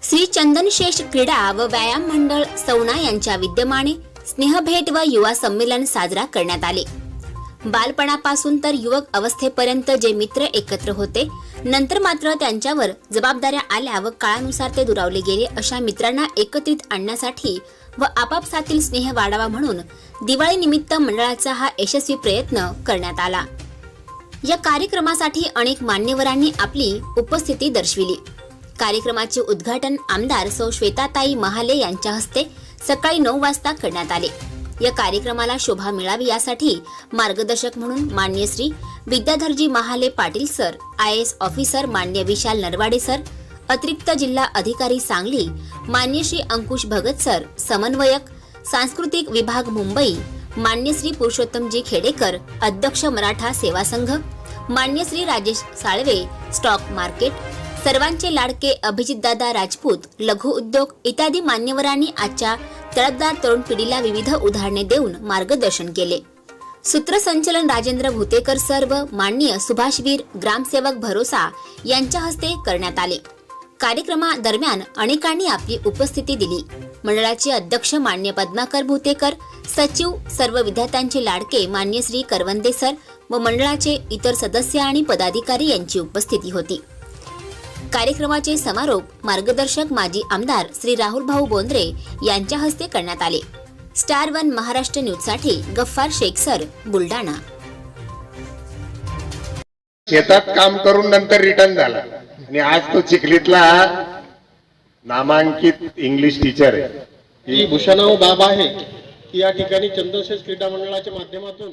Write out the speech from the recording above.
श्री चंदनशेष क्रीडा व व्यायाम मंडळ सौना यांच्या विद्यमाने स्नेहभेट व युवा संमेलन साजरा करण्यात आले। बालपणापासून तर युवक अवस्थेपर्यंत जे मित्र एकत्र होते, नंतर मात्र त्यांच्यावर जबाबदाऱ्या आल्या व काळानुसार ते दुरावले गेले। अशा मित्रांना एकत्रित आणण्यासाठी व आपापसातील स्नेह वाढावा म्हणून दिवाळी निमित्त मंडळाचा हा यशस्वी प्रयत्न करण्यात आला। या कार्यक्रमासाठी अनेक मान्यवरांनी आपली उपस्थिती दर्शविली। कार्यक्रमाचे उद्घाटन आमदार सौ श्वेताताई महाले यांच्या हस्ते सकाळी 9 वाजता करण्यात आले। या कार्यक्रमाला शोभा मिळावी यासाठी मार्गदर्शक म्हणून मान्य श्री विद्याधरजी Mahale Patil sir, IAS officer मान्य विशाल नरवाडे सर, अतिरिक्त जिल्हा अधिकारी सांगली मान्य श्री अंकुश भगत सर, समन्वयक सांस्कृतिक विभाग मुंबई मान्य श्री पुरुषोत्तमजी खेडेकर, अध्यक्ष मराठा सेवा संघ मान्य श्री राजेश साळवे, स्टॉक मार्केट सर्वांचे लाडके अभिजितदादा राजपूत, लघु उद्योग इत्यादी मान्यवरांनी आजच्या तळपदार तरुण पिढीला विविध उदाहरणे देऊन मार्गदर्शन केले। सूत्रसंचलन राजेंद्र भुतेकर सर व माननीय सुभाषवीर ग्रामसेवक भरोसा यांच्या हस्ते करण्यात आले। कार्यक्रमादरम्यान अनेकांनी आपली उपस्थिती दिली। मंडळाचे अध्यक्ष मान्य पद्माकर भुतेकर, सचिव सर्व विद्यार्थ्यांचे लाडके मान्य श्री करवंदे सर व मंडळाचे इतर सदस्य आणि पदाधिकारी यांची उपस्थिती होती। कार्यक्रमाचे समारोप मार्गदर्शक माजी आमदार श्री राहुल भाऊ बोंद्रे यांच्या हस्ते करण्यात आले। स्टार 1 महाराष्ट्र न्यूज साठी गफ्फार शेख सर, बुलढाणा। शेतात काम करून नंतर रिटर्न झाला आणि आज तो चिखलीतला नामांकित इंग्लिश टीचर आहे। ही भूषणाव बाब आहे की या ठिकाणी चंदनशेष क्रीडा मंडळाच्या माध्यमातून